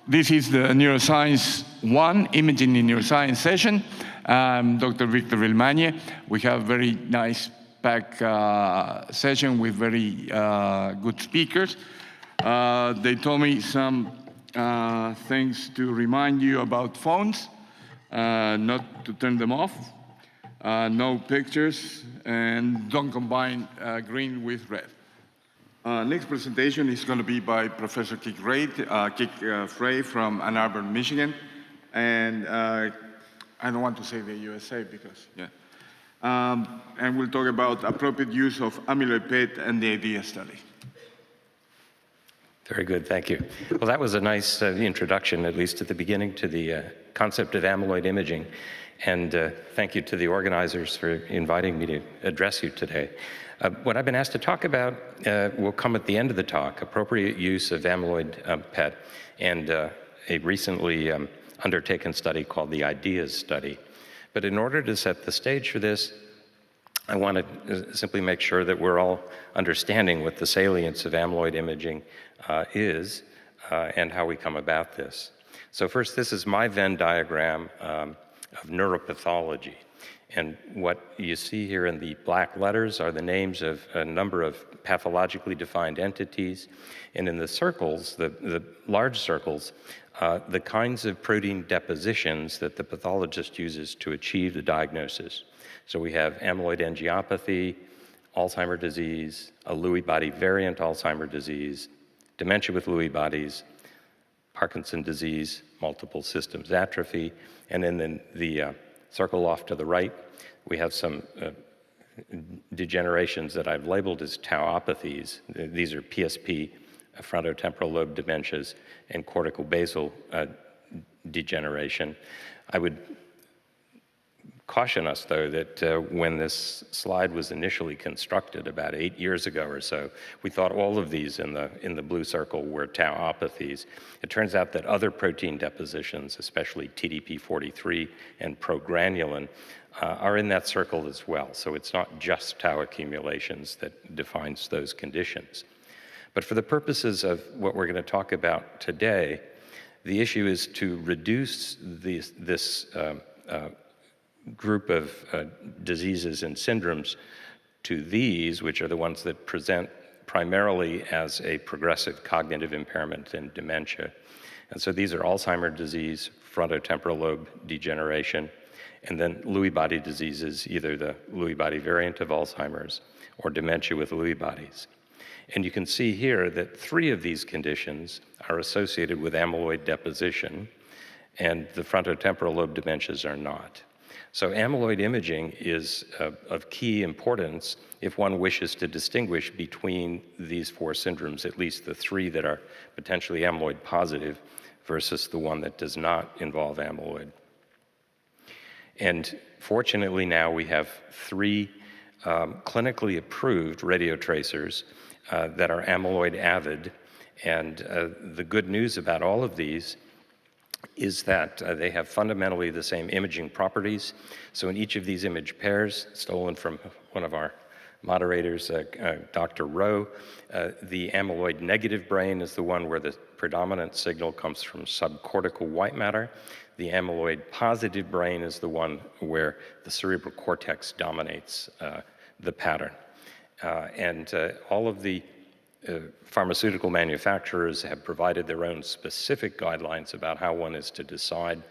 This is the Neuroscience 1 Imaging in Neuroscience session. Dr. Victor Villemagne. We have a very nice packed session with very good speakers. They told me some things to remind you about phones, not to turn them off, no pictures, and don't combine green with red. Next presentation is going to be by Professor Kik Frey from Ann Arbor, Michigan. And I don't want to say the USA because, yeah. And we'll talk about appropriate use of amyloid PET and the IDEA study. Very good, thank you. Well, that was a nice introduction, at least at the beginning, to the concept of amyloid imaging. And thank you to the organizers for inviting me to address you today. What I've been asked to talk about will come at the end of the talk, appropriate use of amyloid PET, and a recently undertaken study called the IDEAS study. But in order to set the stage for this, I want to simply make sure that we're all understanding what the salience of amyloid imaging is and how we come about this. So first, this is my Venn diagram of neuropathology. And what you see here in the black letters are the names of a number of pathologically defined entities. And in the circles, the large circles, the kinds of protein depositions that the pathologist uses to achieve the diagnosis. So we have amyloid angiopathy, Alzheimer's disease, a Lewy body variant Alzheimer's disease, dementia with Lewy bodies, Parkinson's disease, multiple systems atrophy, and then the circle off to the right, we have some degenerations that I've labeled as tauopathies. These are PSP, frontotemporal lobe dementias, and cortical-basal degeneration. I would caution us, though, that when this slide was initially constructed about 8 years ago or so, we thought all of these in the blue circle were tauopathies. It turns out that other protein depositions, especially TDP43 and progranulin, are in that circle as well. So it's not just tau accumulations that defines those conditions. But for the purposes of what we're going to talk about today, the issue is to reduce this group of diseases and syndromes to these, which are the ones that present primarily as a progressive cognitive impairment and dementia. And so these are Alzheimer's disease, frontotemporal lobe degeneration, and then Lewy body diseases, either the Lewy body variant of Alzheimer's or dementia with Lewy bodies. And you can see here that 3 of these conditions are associated with amyloid deposition, and the frontotemporal lobe dementias are not. So amyloid imaging is of key importance if one wishes to distinguish between these 4 syndromes, at least the 3 that are potentially amyloid positive versus the one that does not involve amyloid. And fortunately now we have 3 clinically approved radiotracers that are amyloid avid. And the good news about all of these is that they have fundamentally the same imaging properties. So in each of these image pairs, stolen from one of our moderators, Dr. Rowe, the amyloid negative brain is the one where the predominant signal comes from subcortical white matter. The amyloid positive brain is the one where the cerebral cortex dominates the pattern. And all of the pharmaceutical manufacturers have provided their own specific guidelines about how one is to decide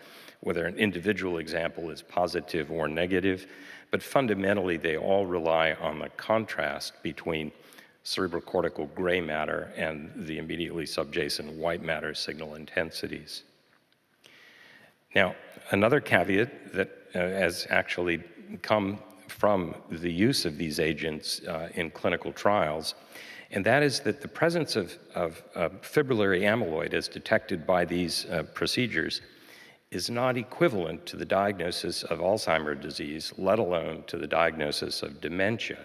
whether an individual example is positive or negative, but fundamentally they all rely on the contrast between cerebral cortical gray matter and the immediately subjacent white matter signal intensities. Now, another caveat that has actually come from the use of these agents in clinical trials, and that is that the presence of fibrillary amyloid as detected by these procedures is not equivalent to the diagnosis of Alzheimer's disease, let alone to the diagnosis of dementia.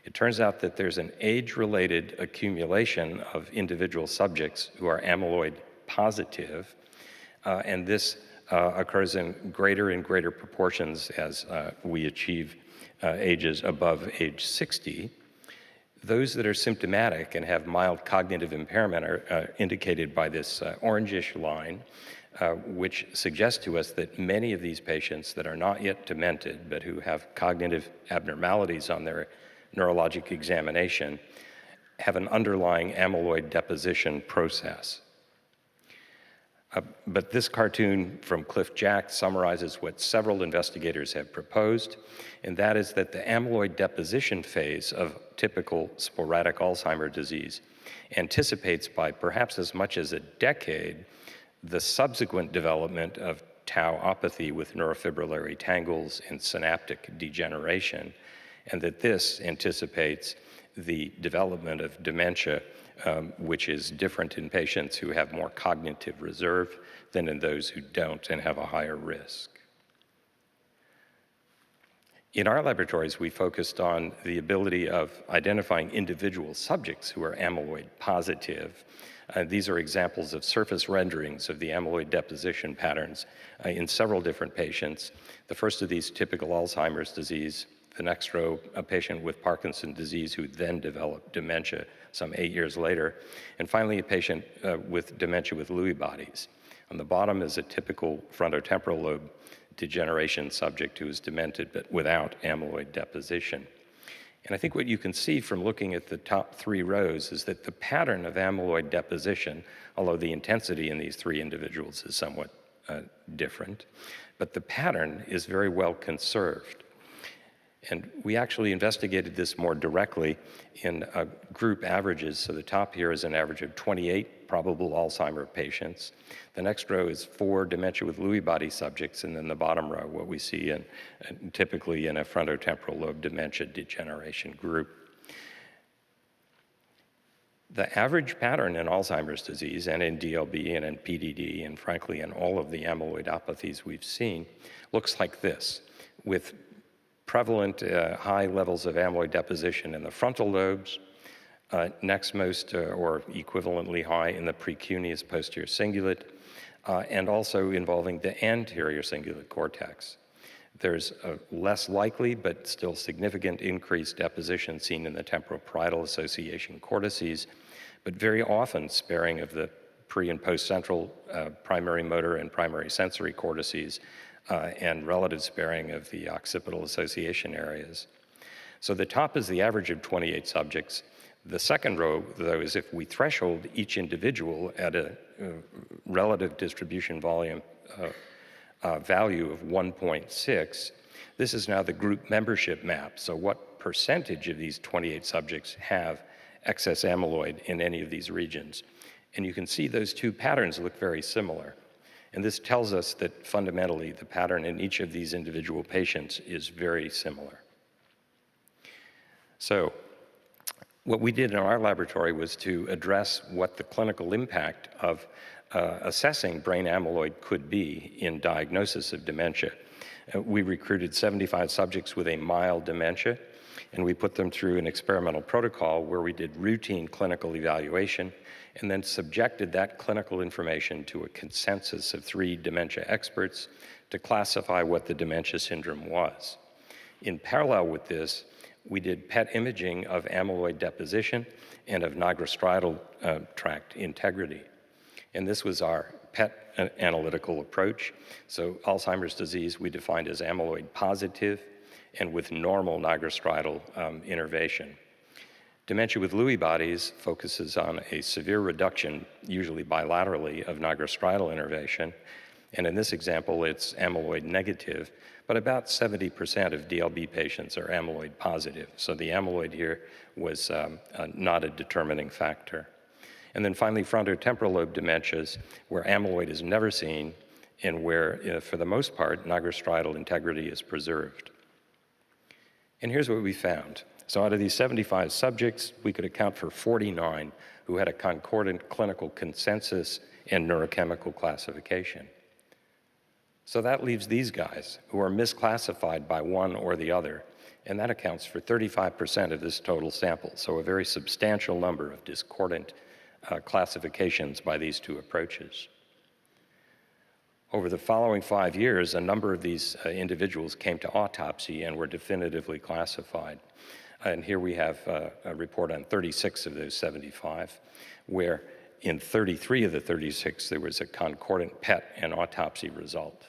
It turns out that there's an age-related accumulation of individual subjects who are amyloid positive, and this occurs in greater and greater proportions as we achieve ages above age 60. Those that are symptomatic and have mild cognitive impairment are indicated by this orangish line, which suggests to us that many of these patients that are not yet demented, but who have cognitive abnormalities on their neurologic examination, have an underlying amyloid deposition process. But this cartoon from Cliff Jack summarizes what several investigators have proposed, and that is that the amyloid deposition phase of typical sporadic Alzheimer's disease anticipates by perhaps as much as a decade the subsequent development of tauopathy with neurofibrillary tangles and synaptic degeneration, and that this anticipates the development of dementia, which is different in patients who have more cognitive reserve than in those who don't and have a higher risk. In our laboratories, we focused on the ability of identifying individual subjects who are amyloid positive. These are examples of surface renderings of the amyloid deposition patterns in several different patients. The first of these, typical Alzheimer's disease. The next row, a patient with Parkinson's disease who then developed dementia some 8 years later. And finally, a patient with dementia with Lewy bodies. On the bottom is a typical frontotemporal lobe degeneration subject who is demented but without amyloid deposition. And I think what you can see from looking at the top 3 rows is that the pattern of amyloid deposition, although the intensity in these 3 individuals is somewhat different, but the pattern is very well conserved. And we actually investigated this more directly in group averages. So the top here is an average of 28 probable Alzheimer's patients. The next row is 4 dementia with Lewy body subjects, and then the bottom row, what we see typically in a frontotemporal lobe dementia degeneration group. The average pattern in Alzheimer's disease and in DLB and in PDD and frankly in all of the amyloidopathies we've seen looks like this, with prevalent high levels of amyloid deposition in the frontal lobes, next most or equivalently high in the precuneus posterior cingulate, and also involving the anterior cingulate cortex. There's a less likely but still significant increased deposition seen in the temporoparietal association cortices, but very often sparing of the pre- and post-central primary motor and primary sensory cortices, and relative sparing of the occipital association areas. So the top is the average of 28 subjects. The second row, though, is if we threshold each individual at a relative distribution volume value of 1.6, this is now the group membership map. So what percentage of these 28 subjects have excess amyloid in any of these regions? And you can see those 2 patterns look very similar. And this tells us that fundamentally the pattern in each of these individual patients is very similar. So what we did in our laboratory was to address what the clinical impact of assessing brain amyloid could be in diagnosis of dementia. We recruited 75 subjects with a mild dementia, and we put them through an experimental protocol where we did routine clinical evaluation and then subjected that clinical information to a consensus of 3 dementia experts to classify what the dementia syndrome was. In parallel with this, we did PET imaging of amyloid deposition and of nigrostriatal tract integrity. And this was our PET analytical approach. So Alzheimer's disease we defined as amyloid positive and with normal nigrostriatal innervation. Dementia with Lewy bodies focuses on a severe reduction, usually bilaterally, of nigrostriatal innervation. And in this example, it's amyloid negative, but about 70% of DLB patients are amyloid positive. So the amyloid here was not a determining factor. And then finally, frontotemporal lobe dementias, where amyloid is never seen and where, for the most part, nigrostriatal integrity is preserved. And here's what we found. So out of these 75 subjects, we could account for 49 who had a concordant clinical consensus and neurochemical classification. So that leaves these guys who are misclassified by one or the other, and that accounts for 35% of this total sample, so a very substantial number of discordant classifications by these 2 approaches. Over the following 5 years, a number of these individuals came to autopsy and were definitively classified. And here we have a report on 36 of those 75, where in 33 of the 36, there was a concordant PET and autopsy result.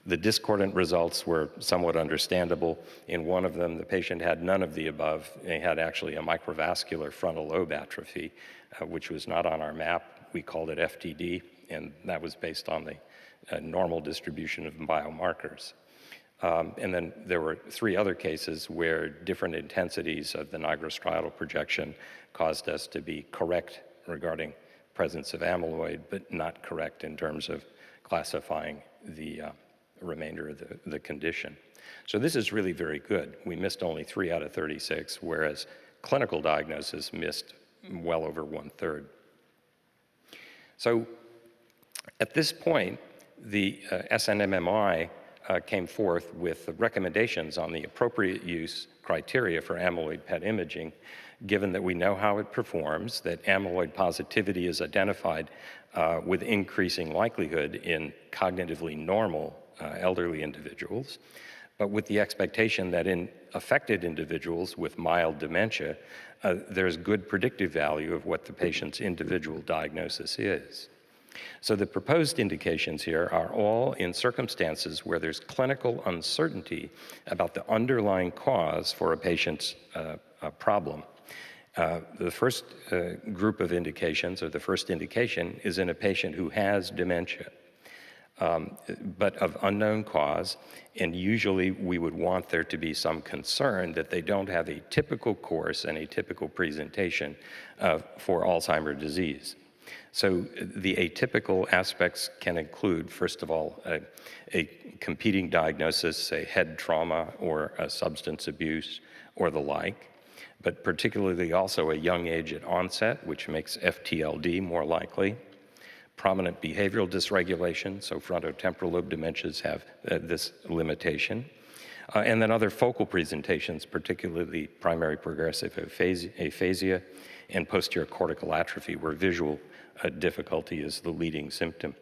The discordant results were somewhat understandable. In one of them, the patient had none of the above. They had actually a microvascular frontal lobe atrophy, which was not on our map. We called it FTD, and that was based on the normal distribution of biomarkers. And then there were 3 other cases where different intensities of the nigrostriatal projection caused us to be correct regarding presence of amyloid, but not correct in terms of classifying the remainder of the condition. So this is really very good. We missed only 3 out of 36, whereas clinical diagnosis missed well over 1/3. So at this point, the SNMMI came forth with recommendations on the appropriate use criteria for amyloid PET imaging, given that we know how it performs, that amyloid positivity is identified with increasing likelihood in cognitively normal elderly individuals, but with the expectation that in affected individuals with mild dementia, there's good predictive value of what the patient's individual diagnosis is. So the proposed indications here are all in circumstances where there's clinical uncertainty about the underlying cause for a patient's problem. The first group of indications, or the first indication, is in a patient who has dementia, but of unknown cause, and usually we would want there to be some concern that they don't have a typical course and a typical presentation for Alzheimer's disease. So the atypical aspects can include, first of all, a competing diagnosis, say head trauma or substance abuse or the like, but particularly also a young age at onset, which makes FTLD more likely. Prominent behavioral dysregulation, so frontotemporal lobe dementias have this limitation. And then other focal presentations, particularly primary progressive aphasia and posterior cortical atrophy, where visual difficulty is the leading symptom.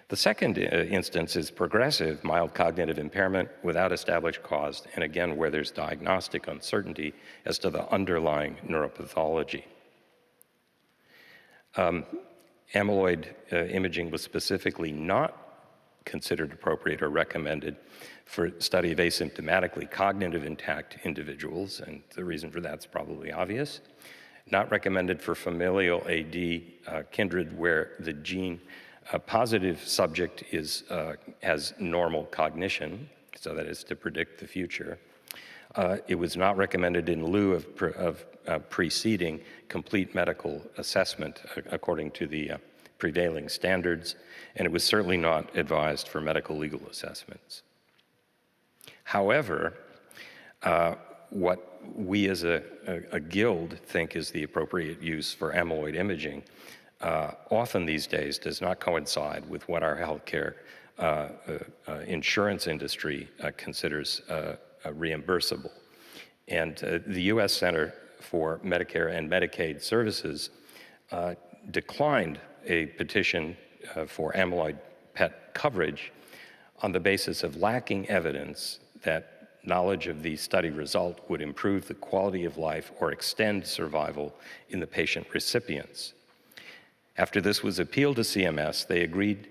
The second instance is progressive mild cognitive impairment without established cause, and again, where there's diagnostic uncertainty as to the underlying neuropathology. Amyloid imaging was specifically not considered appropriate or recommended for study of asymptomatically cognitive intact individuals, and the reason for that's probably obvious. Not recommended for familial AD kindred, where the gene positive subject has normal cognition, so that is to predict the future. It was not recommended in lieu of preceding complete medical assessment according to the prevailing standards, and it was certainly not advised for medical legal assessments. However, what we as a guild think is the appropriate use for amyloid imaging often these days does not coincide with what our healthcare insurance industry considers reimbursable. And the U.S. Center for Medicare and Medicaid Services declined a petition for amyloid PET coverage on the basis of lacking evidence that knowledge of the study result would improve the quality of life or extend survival in the patient recipients. After this was appealed to CMS, they agreed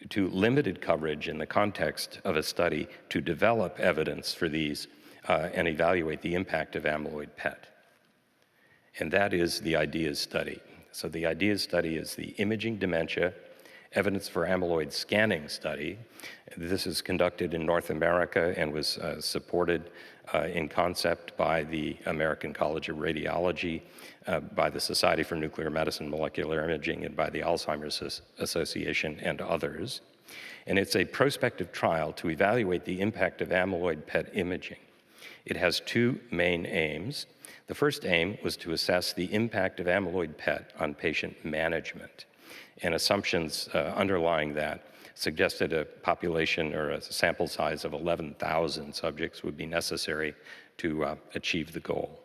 to limited coverage in the context of a study to develop evidence for these and evaluate the impact of amyloid PET. And that is the IDEAS study. So the IDEAS study is the imaging dementia evidence for amyloid scanning study. This is conducted in North America and was supported in concept by the American College of Radiology, by the Society for Nuclear Medicine and Molecular Imaging, and by the Alzheimer's Association and others. And it's a prospective trial to evaluate the impact of amyloid PET imaging. It has 2 main aims. The first aim was to assess the impact of amyloid PET on patient management, and assumptions underlying that suggested a population or a sample size of 11,000 subjects would be necessary to achieve the goal.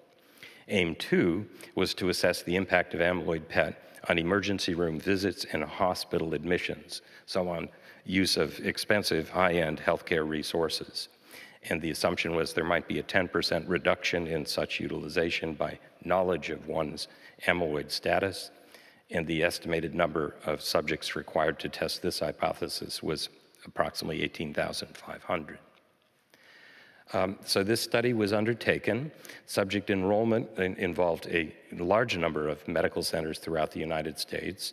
Aim 2 was to assess the impact of amyloid PET on emergency room visits and hospital admissions, so on use of expensive high-end healthcare resources. And the assumption was there might be a 10% reduction in such utilization by knowledge of one's amyloid status. And the estimated number of subjects required to test this hypothesis was approximately 18,500. So this study was undertaken. Subject enrollment involved a large number of medical centers throughout the United States.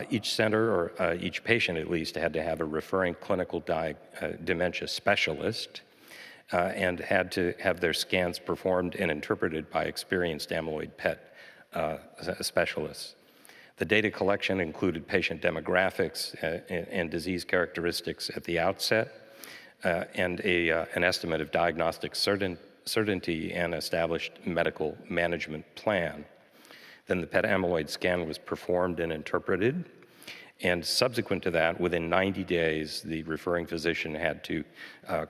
Each center, or each patient at least, had to have a referring clinical dementia specialist and had to have their scans performed and interpreted by experienced amyloid PET specialists. The data collection included patient demographics and disease characteristics at the outset, and an estimate of diagnostic certainty and established medical management plan. Then the PET amyloid scan was performed and interpreted, and subsequent to that, within 90 days, the referring physician had to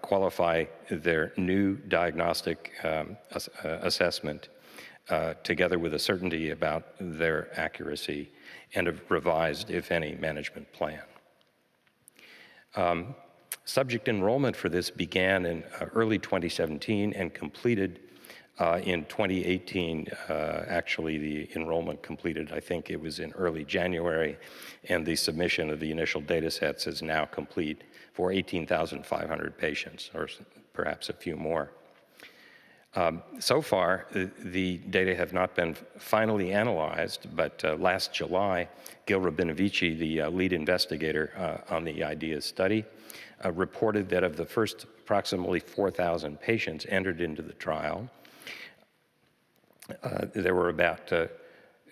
qualify their new diagnostic assessment together with a certainty about their accuracy and a revised, if any, management plan. Subject enrollment for this began in early 2017 and completed in 2018. Actually, the enrollment completed, I think it was in early January, and the submission of the initial data sets is now complete for 18,500 patients, or perhaps a few more. So far, the data have not been finally analyzed, but last July, Gil Rabinovici, the lead investigator on the IDEA study, reported that of the first approximately 4,000 patients entered into the trial, there were about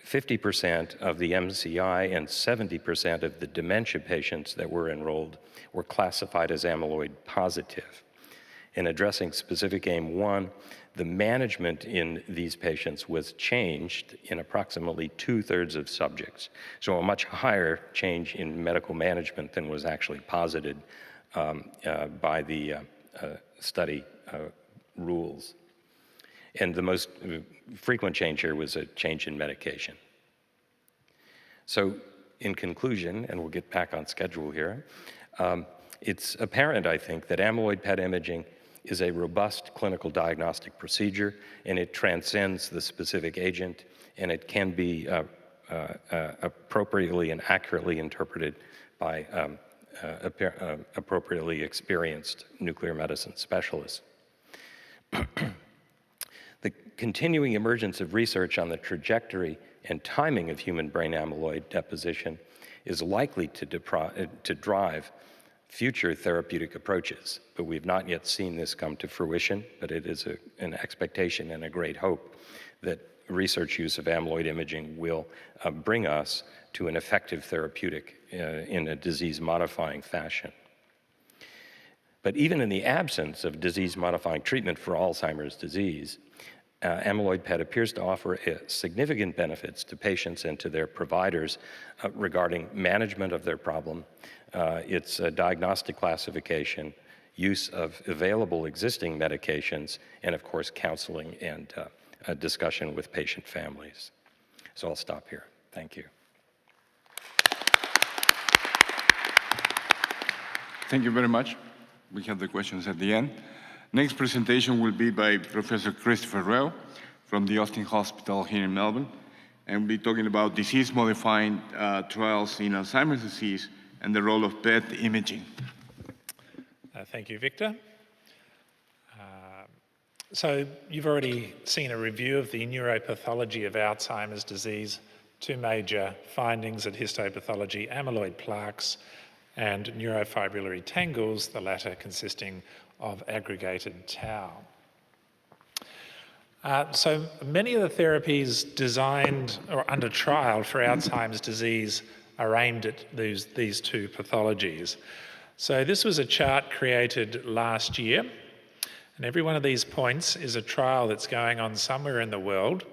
50% of the MCI and 70% of the dementia patients that were enrolled were classified as amyloid positive. In addressing specific aim 1, the management in these patients was changed in approximately 2/3 of subjects, so a much higher change in medical management than was actually posited by the study rules. And the most frequent change here was a change in medication. So in conclusion, and we'll get back on schedule here, it's apparent, I think, that amyloid PET imaging is a robust clinical diagnostic procedure, and it transcends the specific agent, and it can be appropriately and accurately interpreted by appropriately experienced nuclear medicine specialists. The continuing emergence of research on the trajectory and timing of human brain amyloid deposition is likely to drive future therapeutic approaches, but we've not yet seen this come to fruition, but it is an expectation and a great hope that research use of amyloid imaging will bring us to an effective therapeutic in a disease-modifying fashion. But even in the absence of disease-modifying treatment for Alzheimer's disease, amyloid PET appears to offer significant benefits to patients and to their providers regarding management of their problem, its diagnostic classification, use of available existing medications, and of course counseling and a discussion with patient families. So I'll stop here. Thank you. Thank you very much. We have the questions at the end. Next presentation will be by Professor Christopher Rao from the Austin Hospital here in Melbourne, and we'll be talking about disease-modifying trials in Alzheimer's disease and the role of PET imaging. Thank you, Victor. So you've already seen a review of the neuropathology of Alzheimer's disease, two major findings at histopathology: amyloid plaques and neurofibrillary tangles, the latter consisting of aggregated tau. So many of the therapies designed or under trial for Alzheimer's disease are aimed at these two pathologies. So this was a chart created last year, and every one of these points is a trial that's going on somewhere in the world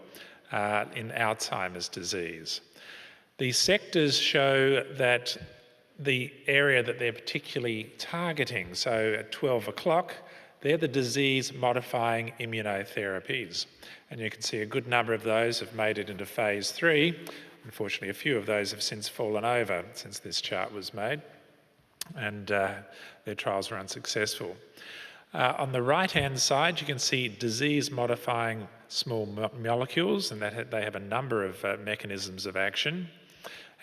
in Alzheimer's disease. These sectors show that the area that they're particularly targeting, so at 12 o'clock, they're the disease-modifying immunotherapies. And you can see a good number of those have made it into phase 3. Unfortunately, a few of those have since fallen over since this chart was made, and their trials were unsuccessful. On the right-hand side, you can see disease-modifying small molecules, and that they have a number of mechanisms of action.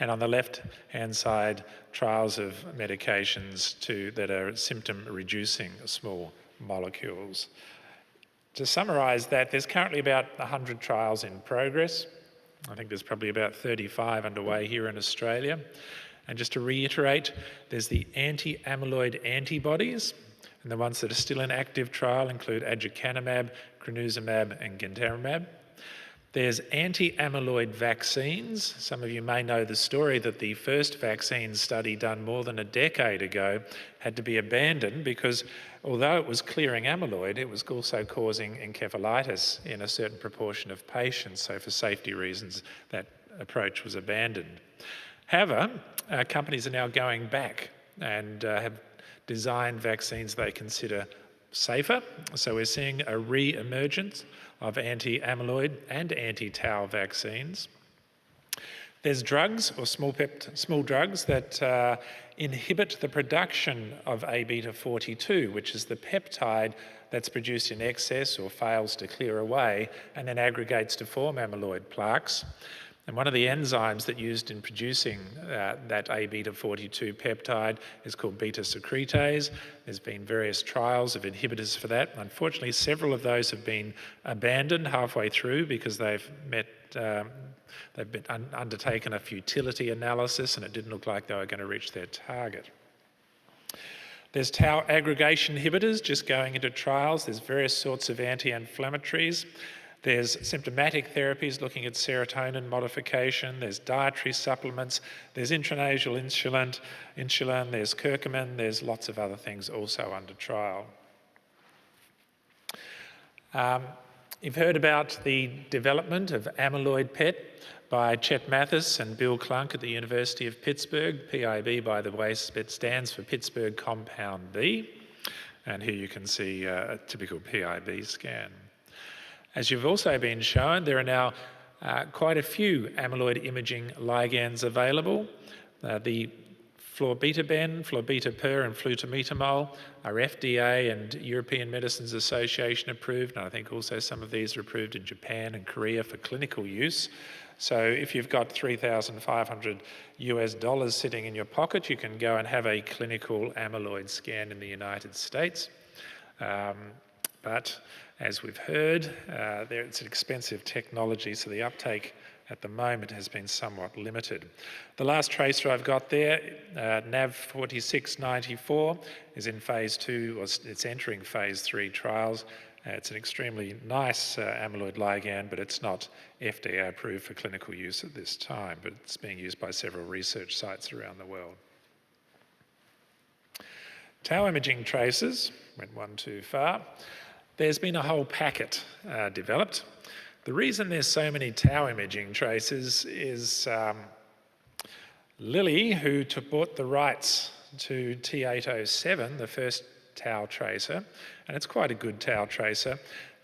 And on the left-hand side, trials of medications that are symptom-reducing small molecules. To summarise that, there's currently about 100 trials in progress. I think there's probably about 35 underway here in Australia. And just to reiterate, there's the anti-amyloid antibodies, and the ones that are still in active trial include aducanumab, crenezumab, and gantenerumab. There's anti-amyloid vaccines. Some of you may know the story that the first vaccine study done more than a decade ago had to be abandoned because although it was clearing amyloid, it was also causing encephalitis in a certain proportion of patients. So for safety reasons, that approach was abandoned. However, companies are now going back and have designed vaccines they consider safer. So we're seeing a re-emergence of anti-amyloid and anti-tau vaccines. There's drugs or small drugs that inhibit the production of A-beta-42, which is the peptide that's produced in excess or fails to clear away and then aggregates to form amyloid plaques. And one of the enzymes that used in producing that A-beta-42 peptide is called beta secretase. There's been various trials of inhibitors for that. Unfortunately, several of those have been abandoned halfway through because they've undertaken a futility analysis and it didn't look like they were going to reach their target. There's tau aggregation inhibitors just going into trials. There's various sorts of anti-inflammatories. There's symptomatic therapies looking at serotonin modification. There's dietary supplements. There's intranasal insulin. There's curcumin. There's lots of other things also under trial. You've heard about the development of amyloid PET by Chet Mathis and Bill Klunk at the University of Pittsburgh. PIB, by the way, stands for Pittsburgh Compound B. And here you can see a typical PIB scan. As you've also been shown, there are now quite a few amyloid imaging ligands available. The florbetaben, florbetaper, and flutamidamol are FDA and European Medicines Association approved, and I think also some of these are approved in Japan and Korea for clinical use. So if you've got $3,500 sitting in your pocket, you can go and have a clinical amyloid scan in the United States. But as we've heard, it's an expensive technology, so the uptake at the moment has been somewhat limited. The last tracer I've got there, NAV4694, is in phase 2, or it's entering phase 3 trials. It's an extremely nice amyloid ligand, but it's not FDA approved for clinical use at this time, but it's being used by several research sites around the world. Tau imaging tracers, went one too far. There's been a whole packet developed. The reason there's so many tau imaging tracers is Lilly, who bought the rights to T807, the first tau tracer, and it's quite a good tau tracer,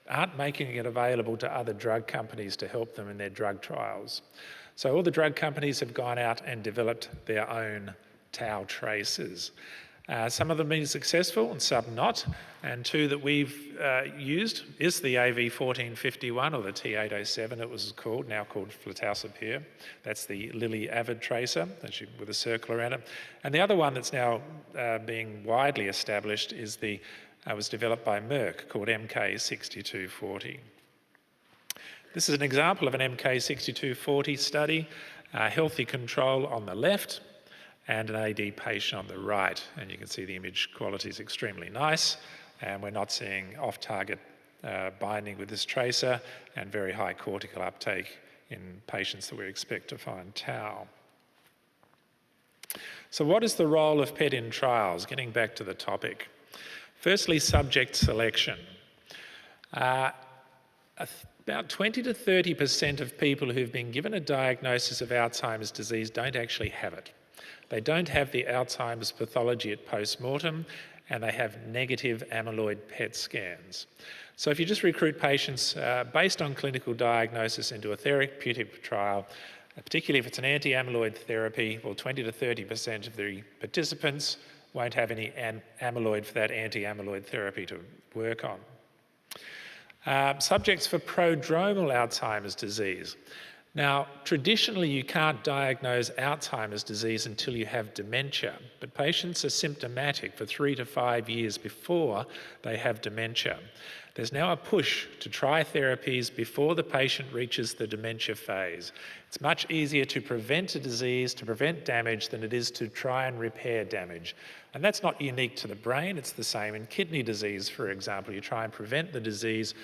aren't making it available to other drug companies to help them in their drug trials. So all the drug companies have gone out and developed their own tau tracers. Some of them have been successful and some not, and two that we've used is the AV1451, or the T807 it was called, now called flutalsapir. That's the Lilly Avid tracer with a circle around it. And the other one that's now being widely established is was developed by Merck, called MK6240. This is an example of an MK6240 study, healthy control on the left, and an AD patient on the right. And you can see the image quality is extremely nice, and we're not seeing off-target binding with this tracer and very high cortical uptake in patients that we expect to find tau. So what is the role of PET in trials? Getting back to the topic. Firstly, subject selection. About 20 to 30% of people who've been given a diagnosis of Alzheimer's disease don't actually have it. They don't have the Alzheimer's pathology at post-mortem, and they have negative amyloid PET scans. So if you just recruit patients based on clinical diagnosis into a therapeutic trial, particularly if it's an anti-amyloid therapy, well, 20 to 30% of the participants won't have any amyloid for that anti-amyloid therapy to work on. Subjects for prodromal Alzheimer's disease. Now, traditionally, you can't diagnose Alzheimer's disease until you have dementia, but patients are symptomatic for 3 to 5 years before they have dementia. There's now a push to try therapies before the patient reaches the dementia phase. It's much easier to prevent a disease, to prevent damage, than it is to try and repair damage. And that's not unique to the brain, it's the same in kidney disease, for example. You try and prevent the disease.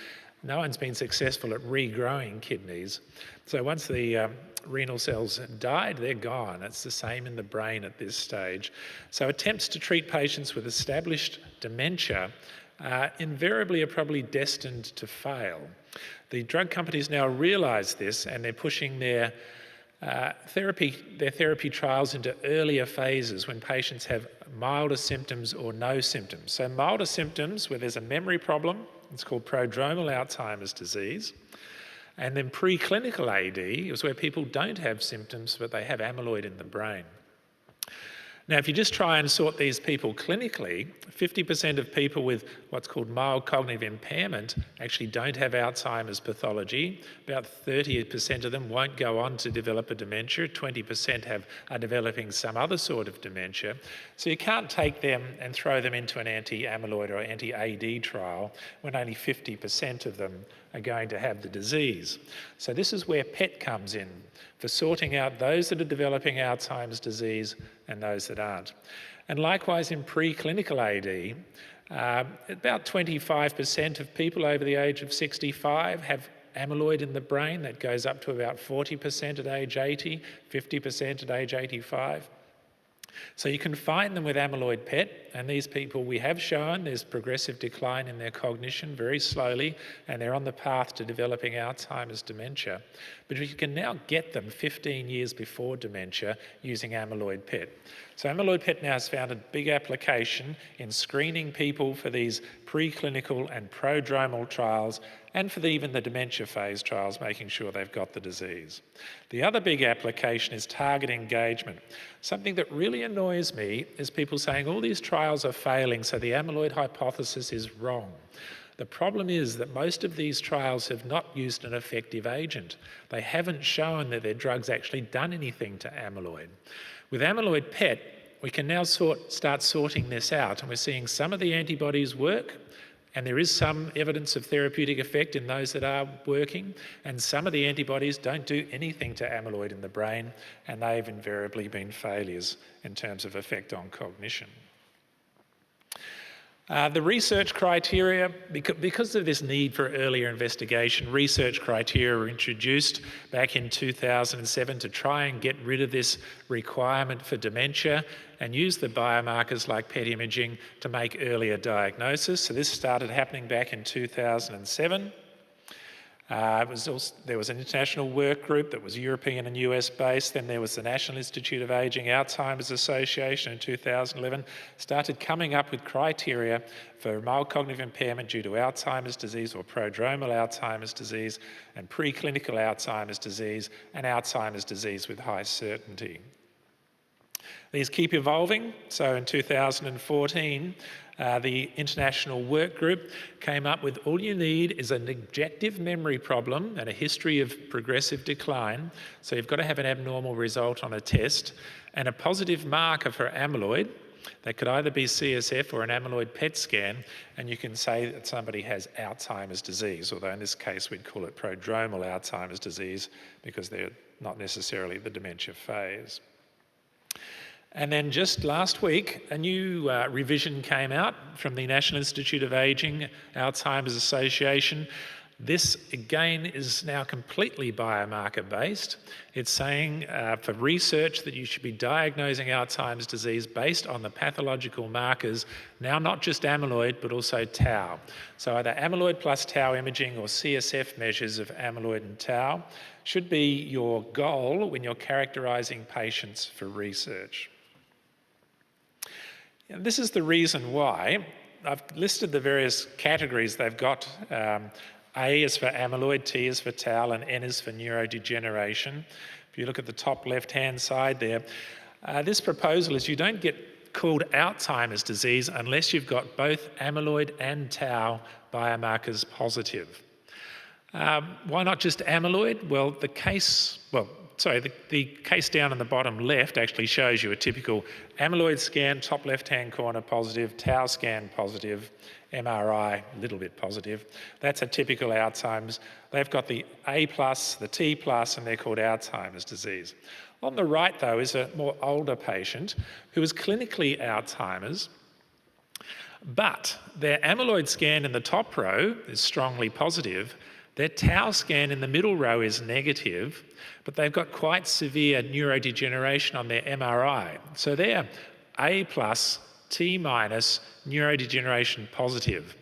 No one's been successful at regrowing kidneys. So once the renal cells died, they're gone. It's the same in the brain at this stage. So attempts to treat patients with established dementia invariably are probably destined to fail. The drug companies now realise this, and they're pushing their therapy trials into earlier phases when patients have milder symptoms or no symptoms. So milder symptoms where there's a memory problem, it's called prodromal Alzheimer's disease. And then preclinical AD is where people don't have symptoms, but they have amyloid in the brain. Now, if you just try and sort these people clinically, 50% of people with what's called mild cognitive impairment actually don't have Alzheimer's pathology. About 30% of them won't go on to develop a dementia. 20% are developing some other sort of dementia. So you can't take them and throw them into an anti-amyloid or anti-AD trial when only 50% of them are going to have the disease. So this is where PET comes in, for sorting out those that are developing Alzheimer's disease and those that aren't. And likewise in preclinical AD, about 25% of people over the age of 65 have amyloid in the brain. That goes up to about 40% at age 80, 50% at age 85. So you can find them with amyloid PET, and these people, we have shown there's progressive decline in their cognition very slowly, and they're on the path to developing Alzheimer's dementia. But you can now get them 15 years before dementia using amyloid PET. So amyloid PET now has found a big application in screening people for these preclinical and prodromal trials, and for even the dementia phase trials, making sure they've got the disease. The other big application is target engagement. Something that really annoys me is people saying all these trials are failing, so the amyloid hypothesis is wrong. The problem is that most of these trials have not used an effective agent. They haven't shown that their drug's actually done anything to amyloid. With amyloid PET, we can now start sorting this out, and we're seeing some of the antibodies work, and there is some evidence of therapeutic effect in those that are working, and some of the antibodies don't do anything to amyloid in the brain, and they've invariably been failures in terms of effect on cognition. The research criteria, because of this need for earlier investigation, research criteria were introduced back in 2007 to try and get rid of this requirement for dementia and use the biomarkers like PET imaging to make earlier diagnosis. So this started happening back in 2007. There was an international work group that was European and US based. Then there was the National Institute of Aging Alzheimer's Association in 2011, started coming up with criteria for mild cognitive impairment due to Alzheimer's disease or prodromal Alzheimer's disease, and preclinical Alzheimer's disease, and Alzheimer's disease with high certainty. These keep evolving. So in 2014, the international work group came up with all you need is an objective memory problem and a history of progressive decline. So you've got to have an abnormal result on a test and a positive marker for amyloid. That could either be CSF or an amyloid PET scan, and you can say that somebody has Alzheimer's disease, although in this case we'd call it prodromal Alzheimer's disease because they're not necessarily the dementia phase. And then just last week, a new revision came out from the National Institute of Aging Alzheimer's Association. This, again, is now completely biomarker-based. It's saying for research that you should be diagnosing Alzheimer's disease based on the pathological markers, now not just amyloid, but also tau. So either amyloid plus tau imaging or CSF measures of amyloid and tau should be your goal when you're characterising patients for research. And this is the reason why I've listed the various categories they've got. A is for amyloid, T is for tau, and N is for neurodegeneration. If you look at the top left-hand side there, this proposal is you don't get called Alzheimer's disease unless you've got both amyloid and tau biomarkers positive. Why not just amyloid? Well, the case down in the bottom left actually shows you a typical amyloid scan, top left-hand corner positive, tau scan positive, MRI a little bit positive. That's a typical Alzheimer's. They've got the A+, the T+, and they're called Alzheimer's disease. On the right, though, is a more older patient who is clinically Alzheimer's, but their amyloid scan in the top row is strongly positive. Their tau scan in the middle row is negative, but they've got quite severe neurodegeneration on their MRI. So they're A+, T- neurodegeneration positive.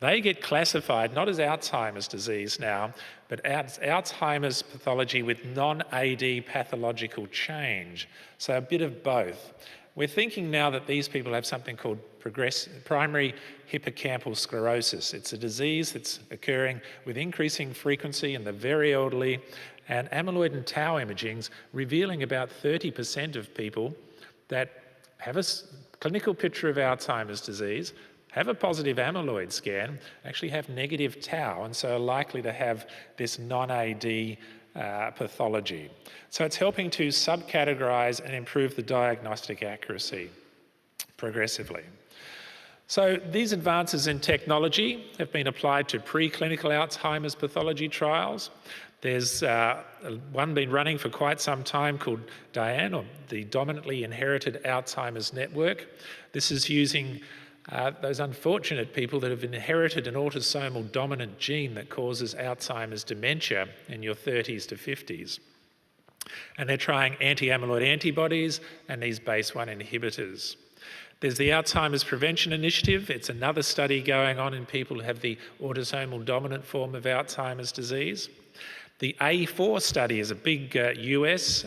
They get classified not as Alzheimer's disease now, but as Alzheimer's pathology with non-AD pathological change. So a bit of both. We're thinking now that these people have something called primary hippocampal sclerosis. It's a disease that's occurring with increasing frequency in the very elderly, and amyloid and tau imaging's revealing about 30% of people that have a clinical picture of Alzheimer's disease, have a positive amyloid scan, actually have negative tau, and so are likely to have this non-AD pathology. So it's helping to subcategorize and improve the diagnostic accuracy progressively. So these advances in technology have been applied to preclinical Alzheimer's pathology trials. There's one been running for quite some time called DIAN, or the Dominantly Inherited Alzheimer's Network. This is using those unfortunate people that have inherited an autosomal dominant gene that causes Alzheimer's dementia in your 30s to 50s. And they're trying anti-amyloid antibodies and these BACE1 inhibitors. There's the Alzheimer's Prevention Initiative. It's another study going on in people who have the autosomal dominant form of Alzheimer's disease. The A4 study is a big US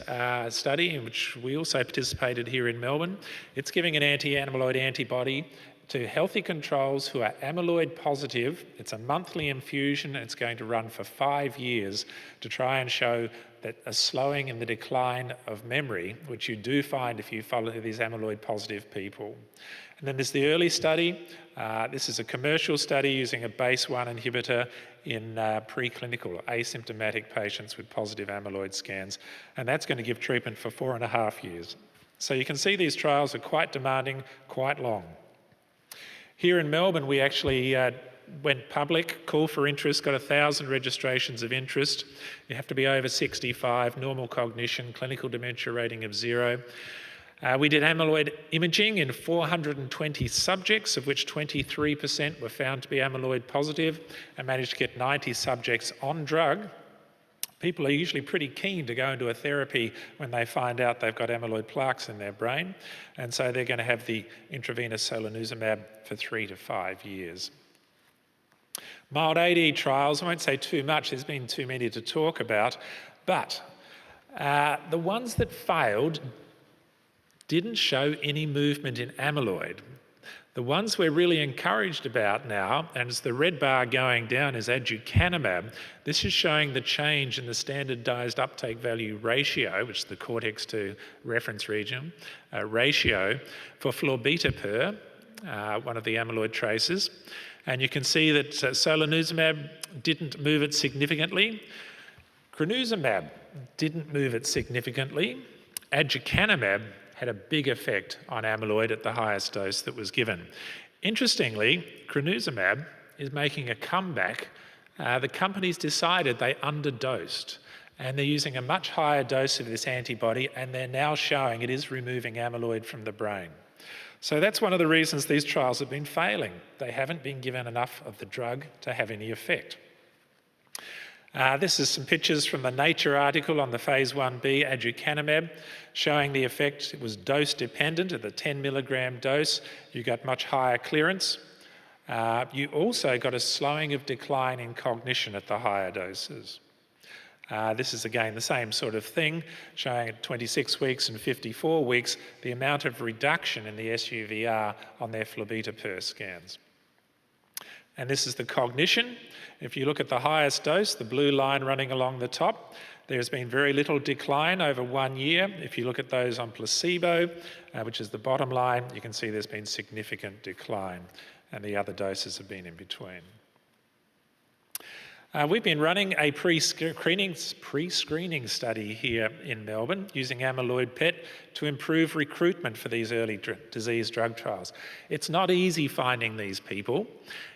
study in which we also participated here in Melbourne. It's giving an anti-amyloid antibody to healthy controls who are amyloid positive. It's a monthly infusion. It's going to run for 5 years to try and show that a slowing in the decline of memory, which you do find if you follow these amyloid positive people. And then there's the early study. This is a commercial study using a BACE1 inhibitor in preclinical asymptomatic patients with positive amyloid scans. And that's going to give treatment for 4.5 years. So you can see these trials are quite demanding, quite long. Here in Melbourne, we actually went public, call for interest, got 1,000 registrations of interest. You have to be over 65, normal cognition, clinical dementia rating of 0. We did amyloid imaging in 420 subjects, of which 23% were found to be amyloid positive, and managed to get 90 subjects on drug. People are usually pretty keen to go into a therapy when they find out they've got amyloid plaques in their brain, and so they're going to have the intravenous solanezumab for 3 to 5 years. Mild AD trials, I won't say too much, there's been too many to talk about, but the ones that failed didn't show any movement in amyloid. The ones we're really encouraged about now, and it's the red bar going down, is aducanumab. This is showing the change in the standardized uptake value ratio, which is the cortex to reference region ratio, for florbetapir, one of the amyloid traces. And you can see that solanezumab didn't move it significantly. Crenezumab didn't move it significantly. Aducanumab had a big effect on amyloid at the highest dose that was given. Interestingly, crenezumab is making a comeback. The companies decided they underdosed, and they're using a much higher dose of this antibody, and they're now showing it is removing amyloid from the brain. So that's one of the reasons these trials have been failing. They haven't been given enough of the drug to have any effect. This is some pictures from the Nature article on the phase 1b aducanumab showing the effect. It was dose dependent. At the 10 milligram dose, you got much higher clearance. You also got a slowing of decline in cognition at the higher doses. This is again the same sort of thing, showing at 26 weeks and 54 weeks the amount of reduction in the SUVR on their florbetapir scans. And this is the cognition. If you look at the highest dose, the blue line running along the top, there's been very little decline over 1 year. If you look at those on placebo, which is the bottom line, you can see there's been significant decline, and the other doses have been in between. We've been running a pre-screening study here in Melbourne using amyloid PET to improve recruitment for these early disease drug trials. It's not easy finding these people.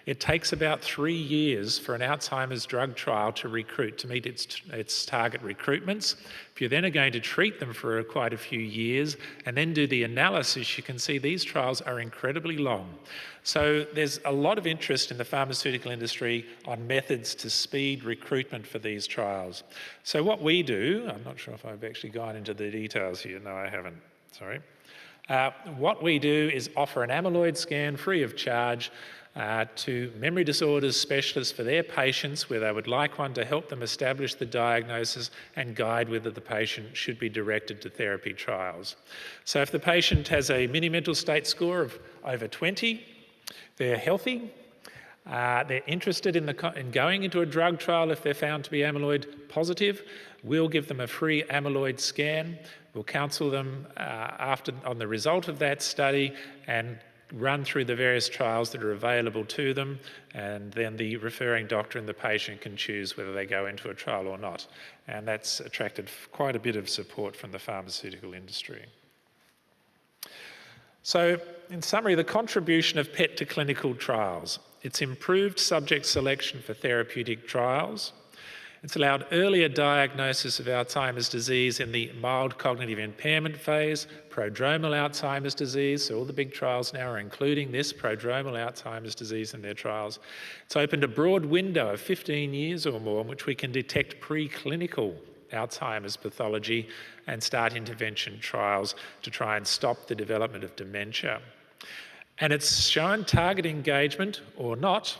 It takes about 3 years for an Alzheimer's drug trial to recruit, to meet its target recruitments. If you're then going to treat them for quite a few years and then do the analysis, you can see these trials are incredibly long. So there's a lot of interest in the pharmaceutical industry on methods to speed recruitment for these trials. So what we do, I'm not sure if I've actually gone into the details here. No, I haven't, sorry. What we do is offer an amyloid scan free of charge to memory disorders specialists for their patients where they would like one to help them establish the diagnosis and guide whether the patient should be directed to therapy trials. So if the patient has a mini mental state score of over 20, they're healthy, they're interested in going into a drug trial if they're found to be amyloid positive, we'll give them a free amyloid scan. We'll counsel them on the result of that study and run through the various trials that are available to them, and then the referring doctor and the patient can choose whether they go into a trial or not. And that's attracted quite a bit of support from the pharmaceutical industry. So, in summary, the contribution of PET to clinical trials. It's improved subject selection for therapeutic trials. It's allowed earlier diagnosis of Alzheimer's disease in the mild cognitive impairment phase, prodromal Alzheimer's disease, so all the big trials now are including this, prodromal Alzheimer's disease in their trials. It's opened a broad window of 15 years or more in which we can detect preclinical Alzheimer's pathology and start intervention trials to try and stop the development of dementia. And it's shown target engagement or not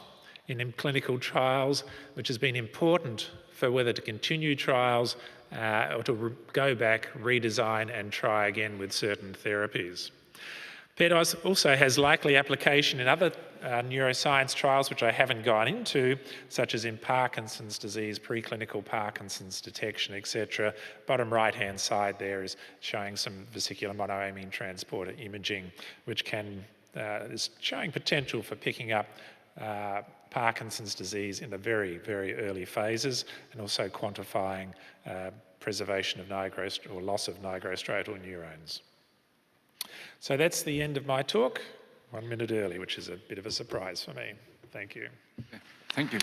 in clinical trials, which has been important for whether to continue trials or to go back, redesign and try again with certain therapies. PET also has likely application in other neuroscience trials which I haven't gone into, such as in Parkinson's disease, preclinical Parkinson's detection, etc. Bottom right-hand side there is showing some vesicular monoamine transporter imaging, which is showing potential for picking up Parkinson's disease in the very, very early phases, and also quantifying preservation of or loss of nigrostriatal neurons. So that's the end of my talk, 1 minute early, which is a bit of a surprise for me. Thank you. Thank you.